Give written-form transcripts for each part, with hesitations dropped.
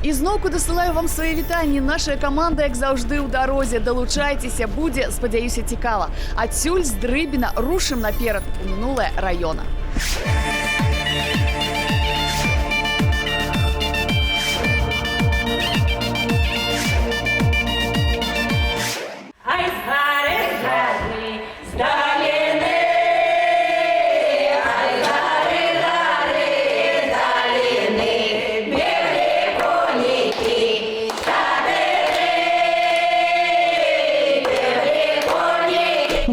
Ізноўку дасылаю вам свае вітанні. Наша каманда, як заўжды, ў дарозе. Далучайцеся, будзе, спадзяюся, цікава. Адсюль з Дрыбіна рушым наперад у мінулае раёна.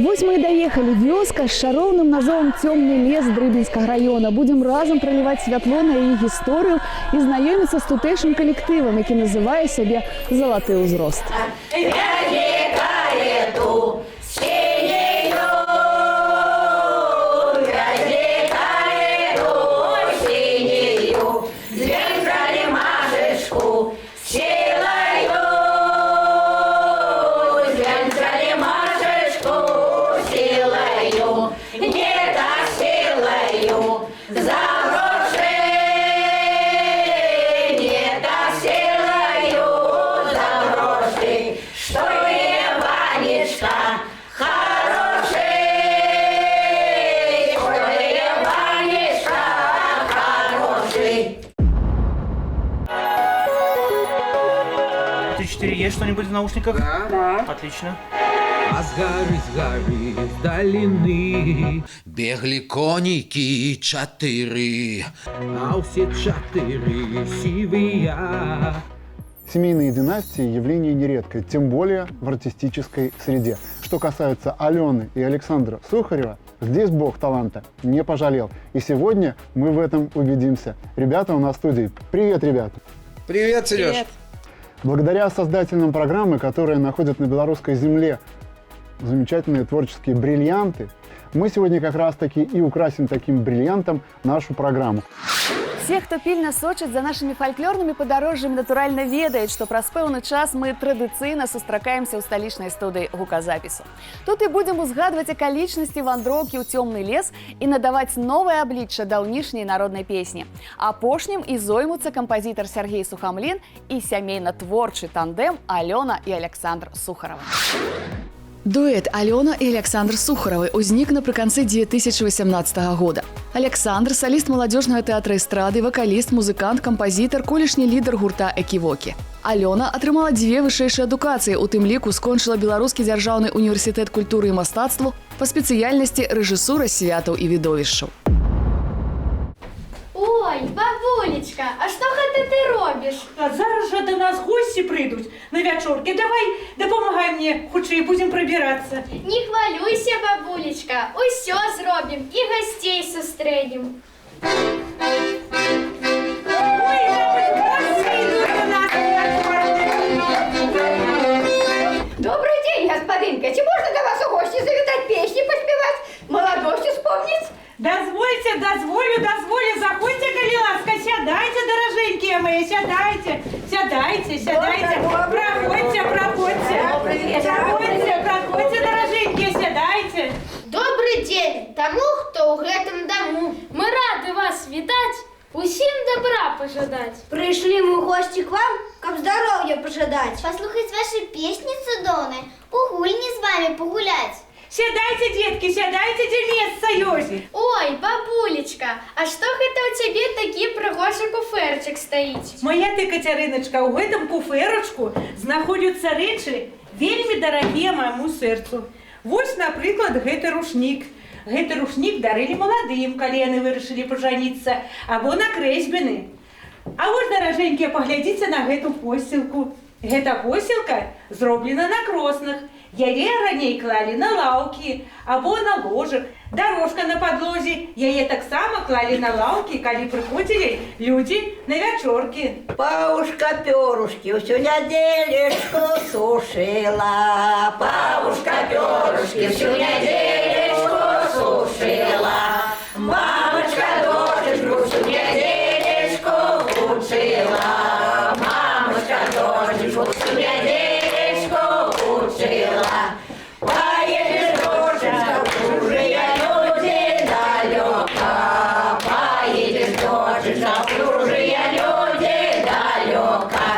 Вось мы і даехалі. Вёска з шароўным назовам «Цёмны лес» Дрыбінскага раёна. Будзем разам праліваць святло на яе гісторыю і знаёміцца з тутэйшым калектывам, які называе сябе «Залаты ўзрост». Есть что-нибудь в наушниках? Да. Отлично. А с горы, с долины бегли коники чатыры, а все чатыры сивые. Семейные династии – явление нередкое, тем более в артистической среде. Что касается Алены и Александра Сухарева, здесь бог таланта не пожалел. И сегодня мы в этом убедимся. Ребята у нас в студии. Привет, ребята! Привет, Сереж! Привет. Благодаря создателям программы, которые находят на белорусской земле замечательные творческие бриллианты, мы сегодня как раз-таки и украсим таким бриллиантом нашу программу. Все, хто пільна сочыць за нашымі фальклорнымі падарожжамі, натуральна ведаюць, што праз пэўны час мы традыцыйна сустракаемся ў сталічнай студыі гуказапісу. Тут і будзем узгадваць акалічнасці вандроўкі ў цёмны лес і надаваць новае аблічча даўнішняй народнай песні. Апошнім і зоймуцца кампазітар Сергей Сухамлін і сямейна-творчы тандэм Алёна і Александр Сухаровы. Дуэт Алёна і Александр Сухаровы ўзнік напрыканцы 2018 года. Александр – саліст маладзёжнага тэатра эстрады, вакаліст, музыкант, кампазітар, колішні лідар гурта «Эківокі». Алёна атрымала 2 вышэйшыя адукацыі, у тым ліку скончыла Беларускі дзяржаўны універсітэт культуры і мастацтву па спецыяльнасці рэжысура святаў і відовішчаў. Ой, бабулечка, а што гэта ты робіш? А зараз жа до нас госці прыйдуць на вячоркі. Давай, дапамагай мне, хутчэй будзем прабірацца. Не хвалюйся, бабулечка, усё зробім і гасцей сустрэнем. Ой, нават госці ідуць до нас на вячоркі. Добрый день, господинка. Чи можно до вас у гости завитать, песни поспевать, молодость вспомнить? Дозвольте, дозволю. Заходьте, калі ласка, сядайте, дороженькие мои, сядайте. Проходьте, дороженькие, сядайте. Добрый день тому, хто ў гэтым даму. Мы рады вас вітаць, усім добра пажадаць. Пришли мы в гости к вам, как здоровья пожидать. Послухаць ваши песні цудоўныя, у гульні з вами погулять. Сядайте, детки, сядайте, дзе месца ёсць. Ой, бабулечка, а што гэта ў цябе такі прыгожы куфэрчык стаіць? Моя ты, Кацярыначка, у гэтым куфэрачку знаходзяцца рэчы вельмі дарагія майму сэрцу. Вось, напрыклад, гэты рушнік. Гэты рушнік дарылі маладым, калі яны вырашылі пажаніцца, або на крэсьбіны. А вось, даражэнькія, паглядзіце на гэту посцілку. Гэта посцілка зроблена на кроснах. Яе раней клалі на лаўкі або на ложак. Дорожка на падлозе, яе таксама клалі на лаўкі, калі прыходзілі людзі на вячоркі. Павушка-пёрушкі ўсю нядзелечку сушыла. Павушка-пёрушкі ўсю нядзелечку сушыла. Мамачка дочачку ўсю нядзелечку учыла. Мамачка дочачку ўсю нядзелечку учыла. Поедешь, дочечка, в чужие люди далеко. Поедешь, дочечка, в чужие люди далеко.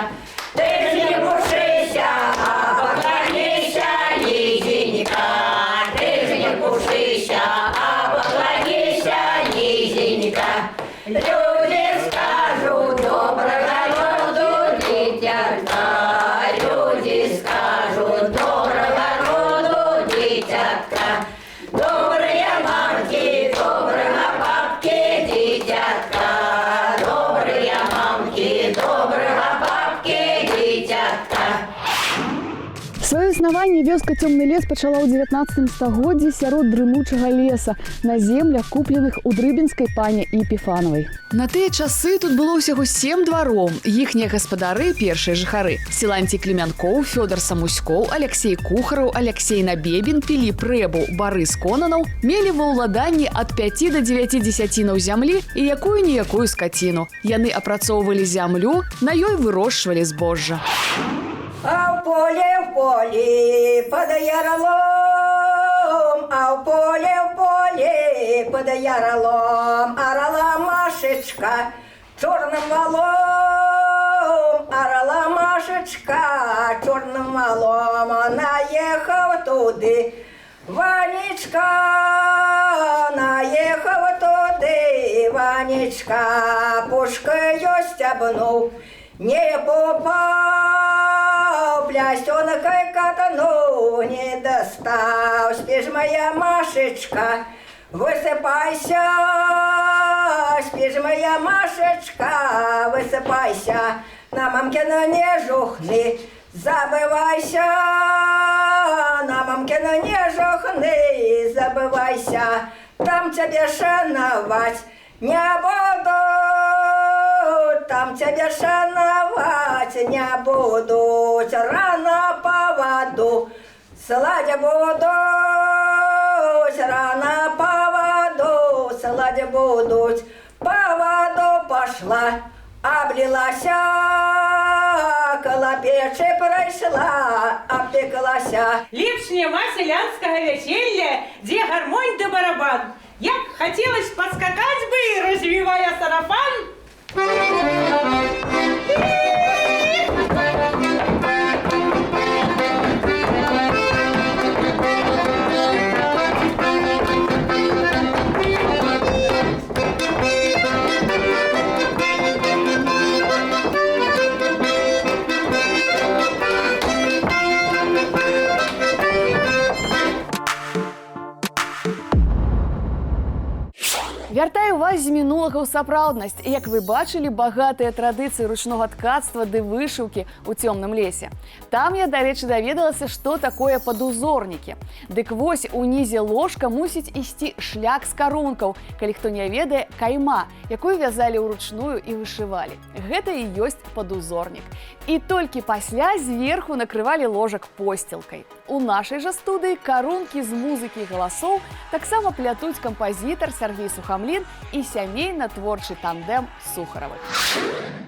існаванне вёска Цёмны лес пачала ў 19 стагоддзі сярод дрымучага леса на землях, купленых у дрыбінскай пані Епіфанавай. На тыя часы тут было ўсяго 7 двароў. Іхнія гаспадары, першыя жыхары: Сіланцій Клімянкоў, Фёдор Самуськоў, Алексей Кухараў, Алексей Набебін, Піліп Рэбаў, Барыс Конанаў мелі ва ўладанні ад 5 до 9 дзесяцінаў зямлі і якую-ніякую скаціну. Яны апрацоўвалі зямлю, на ёй вырошчвалі збожжа. А в поле под яролом, а в поле под яролом, орала Машечка черным валом, орала Машечка черным валом, наехал туды Ванечка, наехал туды Ванечка, пушкою стебнул, не попал, плясенкой катану не достал. Спишь, моя Машечка, высыпайся, спишь, моя Машечка, высыпайся, на мамкина не жухни, забывайся, на мамкина не жухни, забывайся, там тебе шановать не буду. Там тебя шановать не будут, рано по воду сладь будут, рано по воду сладь будут. По воду пошла, облилась, коло печи пройшла, обпеклась. Лепш нема селянскага вяселля, дзе гармонь да барабан. Як хотелось подскакать бы, развивая сарафан. Вяртаю вас з мінулага ў сапраўднасць. Як вы бачылі, багатыя традыцыі ручнога ткацтва ды вышыўкі ў Цёмным лесе. Там я, дарэчы, даведалася, што такое падузорнікі. Дык вось, унізе ложка мусіць ісці шлях з карункаў, калі хто не ведае, кайма, якую вязалі ўручную і вышывалі. Гэта і ёсць падузорнік. І толькі пасля зверху накрывалі ложак посцілкай. У нашай жа студыі карункі з музыкі і галасоў таксама плятуць кампазітар Сергей Сухамлин и сямейно-творчий тандем Сухаровых.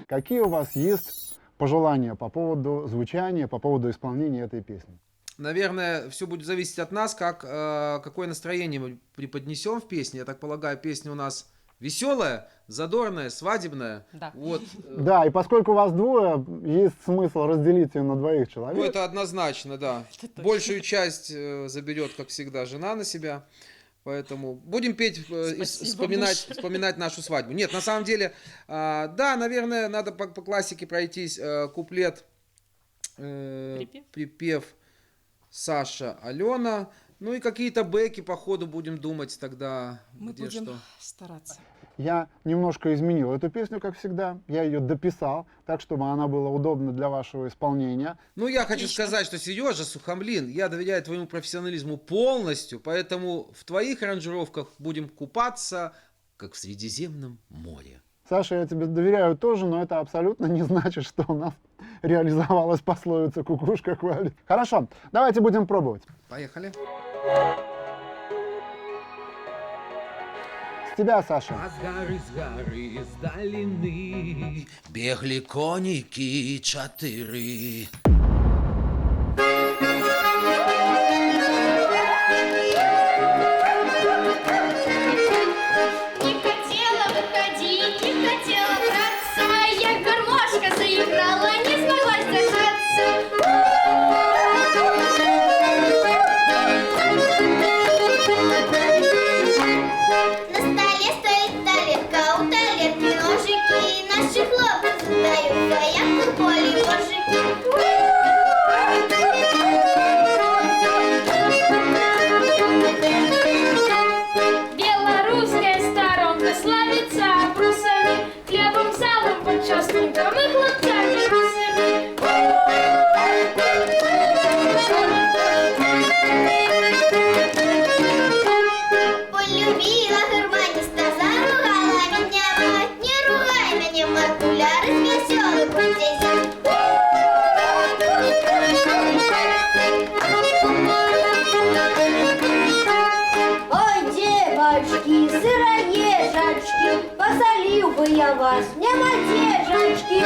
Какие у вас есть пожелания по поводу звучания, по поводу исполнения этой песни? Наверное, все будет зависеть от нас, какое настроение мы преподнесем в песне. Я так полагаю, песня у нас веселая, задорная, свадебная. Да. Вот. Да, и поскольку вас двое, есть смысл разделить ее на двоих человек. Ну, это однозначно, да. Большую часть заберет, как всегда, жена на себя. Поэтому будем петь, вспоминать нашу свадьбу. Нет, на самом деле, да, наверное, надо по классике пройтись. Куплет, припев Саша, Алена. Ну и какие-то бэки по ходу будем думать тогда. Мы будем стараться. Я немножко изменил эту песню, как всегда. Я ее дописал, так, чтобы она была удобна для вашего исполнения. Ну, я хочу сказать, что, Сережа Сухомлин, я доверяю твоему профессионализму полностью, поэтому в твоих аранжировках будем купаться, как в Средиземном море. Саша, я тебе доверяю тоже, но это абсолютно не значит, что у нас реализовалась пословица «кукушка хвалит». Хорошо, давайте будем пробовать. Поехали. С тебя, Саша. А с горы, с долины бегли коники 4. Не хотела выходить, не хотела драться, я гармошка заиграла, не смогла сдержаться. На столе стоит тарелка, у тарелки ножики, наши хлопцы задаются, як у полі божики. Белорусская сторонка славится брусами, хлебом, салом, подчерстником и хлопцами русами. для вас, нема дежечки.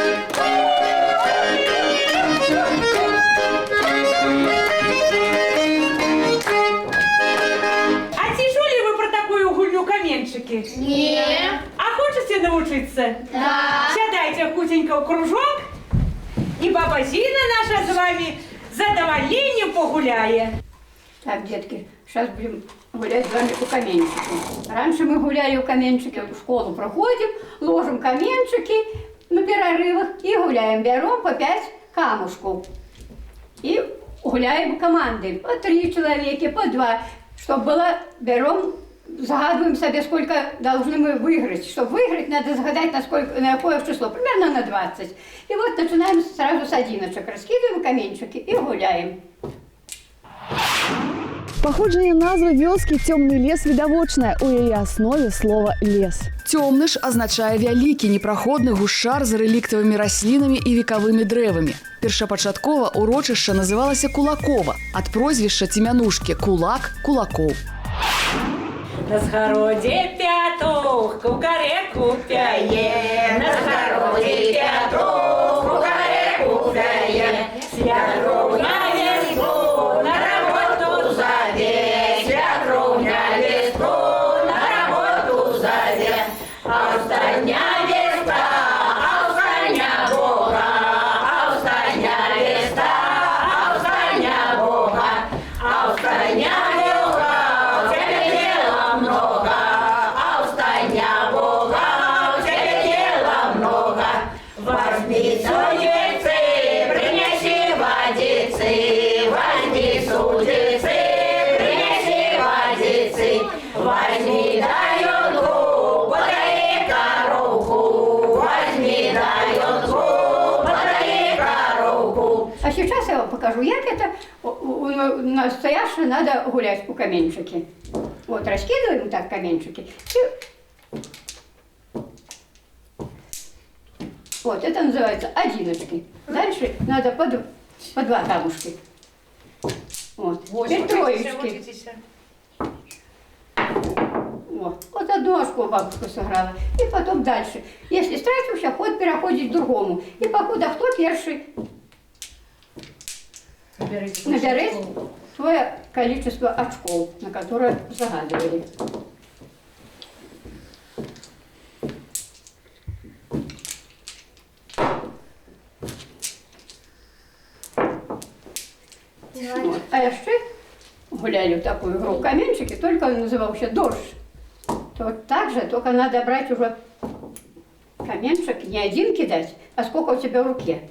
А ці чули ви про таку гульню каменчики? Ні. А хочете научиться? Да. Сядайте худенько в кружок, и баба Зина наша с вами за задоволением погуляет. Так, детки, сейчас будем гулять с вами у каменчика. Раньше мы гуляли у каменчика, в школу проходим, ложим каменчики на перерывах и гуляем. Берем по 5 камушков. И гуляем командой. По 3 человека, по 2. Чтобы было, берем, загадываем себе, сколько должны мы выиграть. Чтобы выиграть, надо загадать на какое число, примерно на 20. И вот начинаем сразу с 11. Раскидываем каменчики и гуляем. Паходжанне назвы вёскі цёмны лес відавочнае, у яе аснове слова лес. Цёмны ж азначае вялікі непраходны гушчар з рэліктавымі раслінамі і векавымі дрэвамі. Першапачаткова урочышча называлася Кулакова ад прозвішча ці мянушкі кулак кулакоў. На сгороде пятух кукареку пяе, на сгороде пятух кукареку пяе, святру на весну, на работу зове, святру на весну, на работу зове, а устання веста, а устання Бога, а устання веста, а устання Бога, а устання возьми даёнку, подай коровку, возьми даёнку, подай коровку. А сейчас я вам покажу, як это настоящее надо гулять у каменчики. Вот раскидываем так каменчики. И... Вот, это называется одиночки. Дальше надо по 2 камушки. Вот, теперь троечки. Вот одну очко бабушка сыграла. И потом дальше. Если стратился, ход переходит к другому. И покуда кто первый наберет свое количество очков, на которое загадывали. Вот. А еще гуляли в такую игру в каменчике, только он назывался дождь. Вот так же, только надо брать уже каменчик, не один кидать, а сколько у тебя в руке.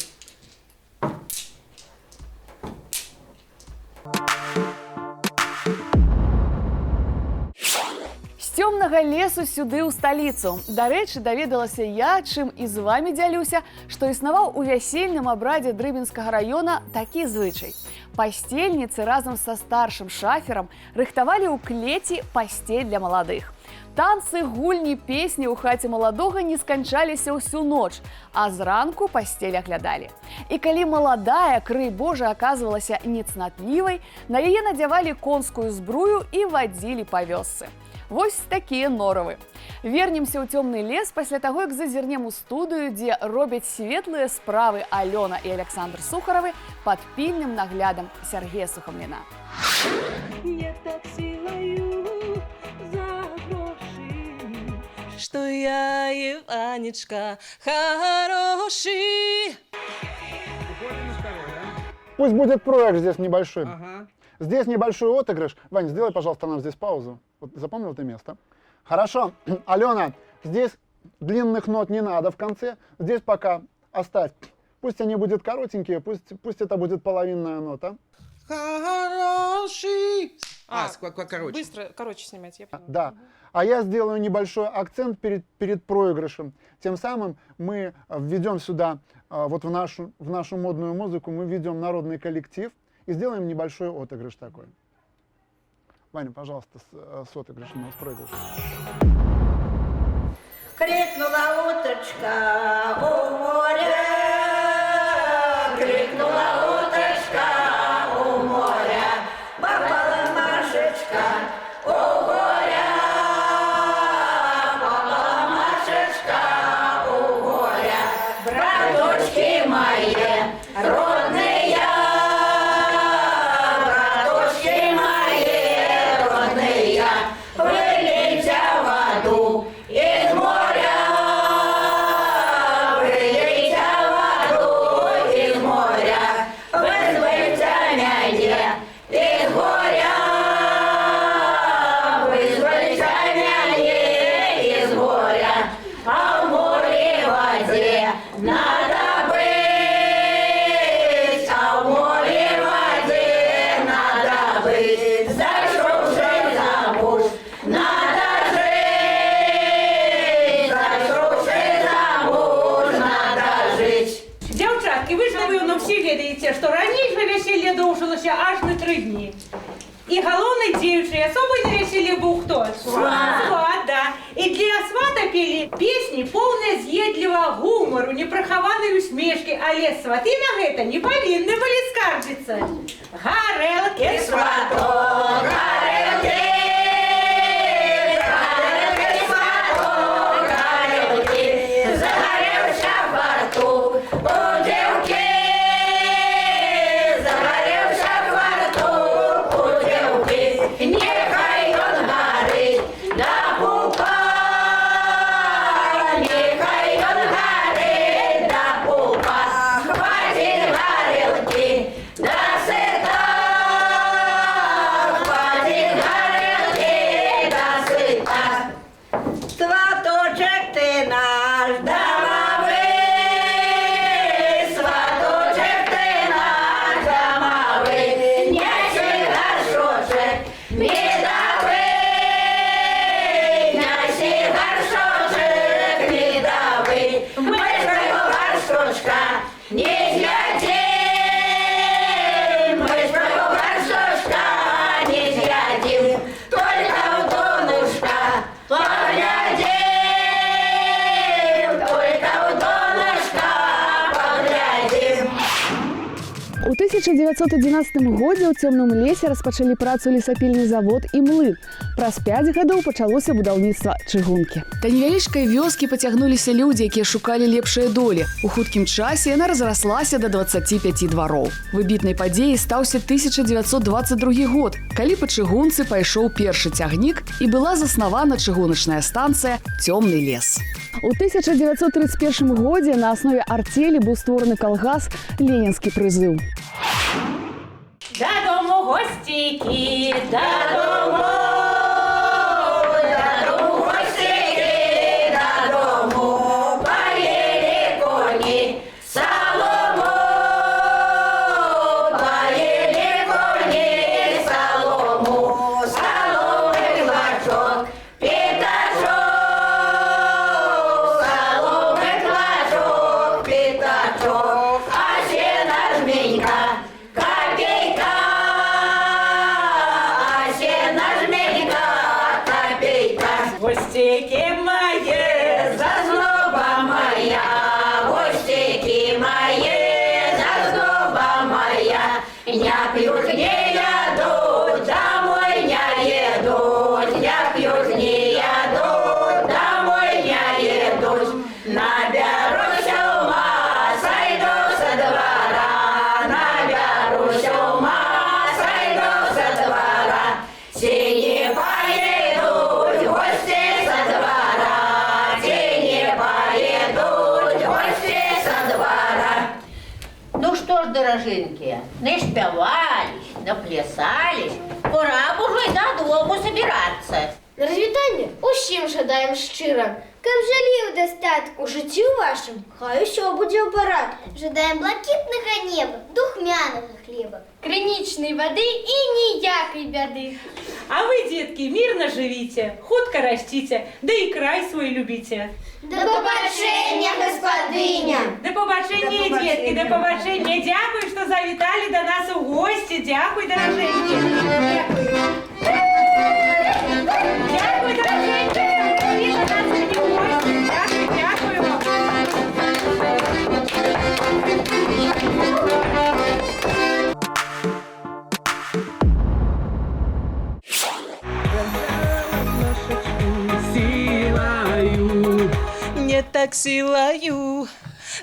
З цёмнага лесу сюды ў сталіцу. Дарэчы, даведалася я, чым і з вамі дзялюся, што існаваў у вясельным абрадзе Дрыбінскага раёна такі звычай. Пасцельніцы разам са старшым шаферам рыхтавалі ў клеці пасцель для маладых. Танцы, гульні, песні ў хаце маладога не сканчаліся ўсю ноч, а зранку пасцель аглядалі. І калі маладая, крый Божа, аказвалася нецнатлівай, на яе надзявалі конскую збрую і вадзілі па вёсцы. Вось такія норавы. Вернемся ў цёмны лес пасля таго, як зазірнем у студыю, дзе робяць светлыя справы Алёна і Александр Сухаровы пад пільным наглядам Сергея Сухомліна. Я так силою за гроши, что я Иванечка хороший. Пусть будет проект здесь небольшой. Ага. Здесь небольшой отыгрыш. Вань, сделай, пожалуйста, нам здесь паузу. Вот запомнил это место? Хорошо. Алена, здесь длинных нот не надо в конце. Здесь пока оставь. Пусть они будут коротенькие, пусть это будет половинная нота. Хороший. Короче. Быстро, короче снимать, я поняла. Да. А я сделаю небольшой акцент перед проигрышем. Тем самым мы введем сюда, вот в нашу модную музыку, мы введем народный коллектив и сделаем небольшой отыгрыш такой. Ваня, пожалуйста, с отыгрышем, с проигрышем. Крикнула уточка у моря, крикнула уточка у моря, попала Машечка у горя, попала Машечка надо быть, а в море воде надо быть. Зашел же замуж, надо жить. Зашел же замуж, надо жить. Дівчатки, ви ж, напевно, всі ведаєте, що раніше весілля довжилося аж на 3 дні. І головний дівчий особой на весіллі був хто? Сват. Сват, да. І для свата пели песни, полные з'єдливого гумору, неприхованої усмішки, але свати на гэта не повинні були скаржитися. Гарелки, Сваток, горелки, горелки, сваток, горелки, загоревся фартук у дівки, загоревся фартук у дівки, нехай он горить до пупа, нехай он горить до пупа, хватит горелки, досыта, хватит горелки, досыта. Сваточек ты наш домовый, сваточек ты наш домовый, неси горшочек медовый, неси горшочек медовый, мы своего горшочка не съедим, мы своего горшочка не съедим, только в донышко поглядим, только в донышко поглядим. У 1911 годзе ў цёмным лесе распачалі працу лесапільны завод і млын. Праз 5 гадоў пачалося будаўніцтва чыгункі. Да невялічкай вёскі пацягнуліся людзі, якія шукалі лепшыя долі. У хуткім часе яна разраслася да 25 двароў. Выбітнай падзеяй стаўся 1922 год, калі па чыгунцы пайшоў першы цягнік і была заснавана чыгуначная станцыя «Цёмны лес». У 1931 годзе на аснове артелі быў створаны калгас «Ленінскі прызыў». додому гостики, Додому, додому гостики, додому поели кони солому, поели кони солому, соломы клочок, пятачок, соломы клочок, пятачок, а сено жменька, копейка, а сено жменька, копейка. гостики мои, Зазноба моя, гостики мои, зазноба моя, не пьют, не едут, домой не едут, не пьют, не едут, домой не едут. Наберусь ума, сойду со двора, наберусь ума, сойду со двора, синие поедут, гости со двора, тени поедут, гости со двора. Ну що ж, дороженькі, не співались, наплясались, пора б уже додому собиратися. Розвітання усім жадаємо щиро. Каб жалів достатку життю вашим, хай усьо буде в порядку. Жадаємо блакитного неба, духмяного хліба, криничної води і ніякої бяди. а вы, детки, мирно живите, хутко растите, да и край свой любите. До побачення, господиня! До побачення, детки, до побачення. Дякую, що завітали до нас у гості. Дякую, дороженькі. Дякую. Дякую, дороженькі. Привіт до нас сьогодні в гості. Дякую, дякую вам. Силою, не так силою,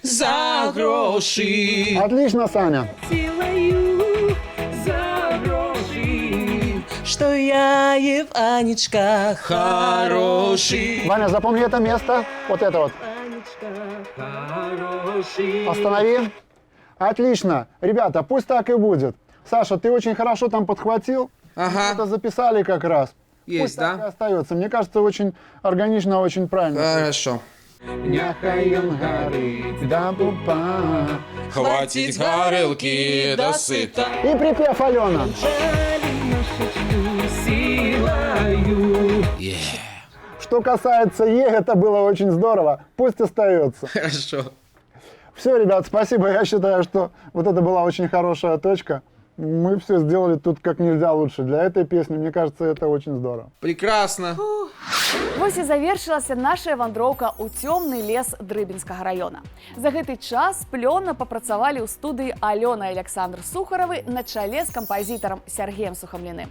за гроші. Отлично, Саня. Силою, за гроші, що я Єванечка хороший. Ваня, запомни это место. Вот это вот. Хороший. Останови. Отлично. Ребята, пусть так и будет. Саша, ты очень хорошо там подхватил. Ага. Это записали как раз. Есть, Пусть так и да? остается. Мне кажется, очень органично, очень правильно. Хорошо. Няхай ён гарыць да пупа. Хватить горелки до сыта. И припев Алена. Что касается Е, это было очень здорово. Пусть остается. Хорошо. Все, ребят, спасибо. Я считаю, что вот это была очень хорошая точка. Мы все сделали тут как нельзя лучше. Для этой песни, мне кажется, это очень здорово. Прекрасно. Вось і завершылася наша вандроўка ў цёмны лес Дрыбінскага района. За гэты час плённа папрацавалі ў студыі Алёна і Александр Сухаравы на чале з кампазітарам Сергеем Сухамліным.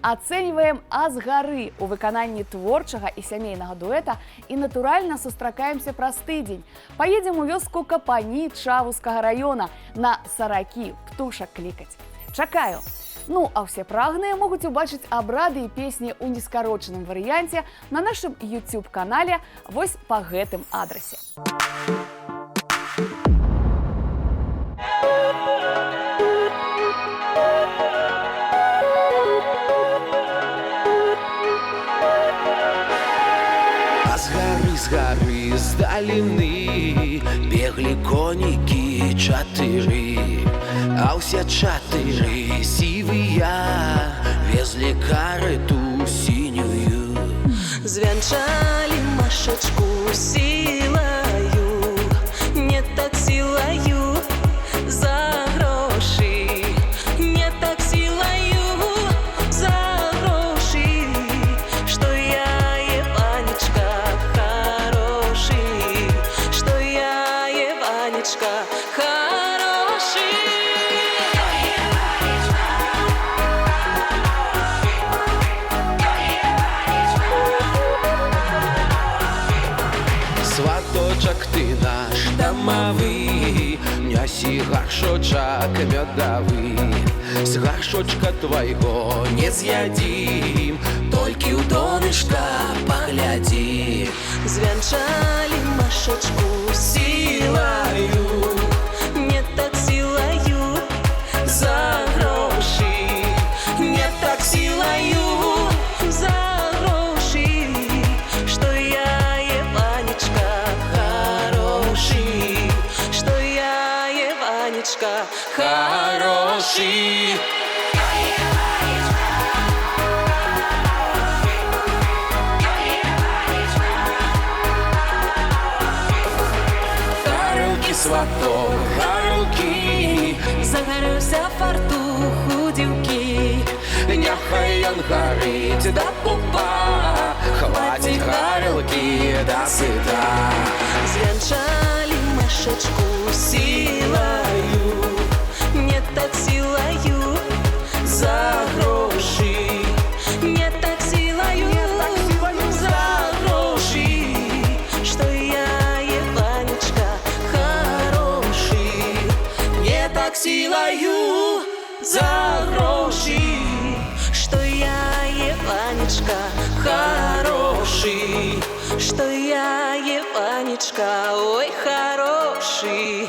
Ацэньваем «А з гары» у выкананні творчага і сямейнага дуэта і, натуральна, сустракаемся праз тыдзень. Паедзем у вёску Капані Чавускага района на саракі птушак клікаць. Чакаю! Ну, а ўсе прагныя могуць убачыць абрады і песні ў нескарочаным варыянце на нашым YouTube-канале вось па гэтым адрасе. А з гары, з даліны беглі конікі чатыры. А ўсе чатыры сівыя везлі карету сінюю. Звянчалі машачку сілаю, не так сілаю за грошы, не так сілаю за грошы, што я Іванечка хороший, што я Іванечка хороший. Сваточак ты наш дамавы, нясі гаршочак мёдавы. З гаршочка твайго не з'ядзім, толькі ў донышка паглядзі. Звянчалі машачку сілаю, не так сілаю за грошы, не так сілаю за грошы, што я Іванечка хороший, што я Іванечка хороший. Сваток, гарэлкі, Загарэўся фартух у дзеўкі, няхай ён гарыць да пупа. Хваціць гарэлкі да сыта. звянчалі машачку сілаю, не так сілаю за грошы, не так сілаю за грошы, што я Іванечка хороший, Не так сілаю за грошы, што я Іванечка хороший, што я Іванечка, ой, хороший.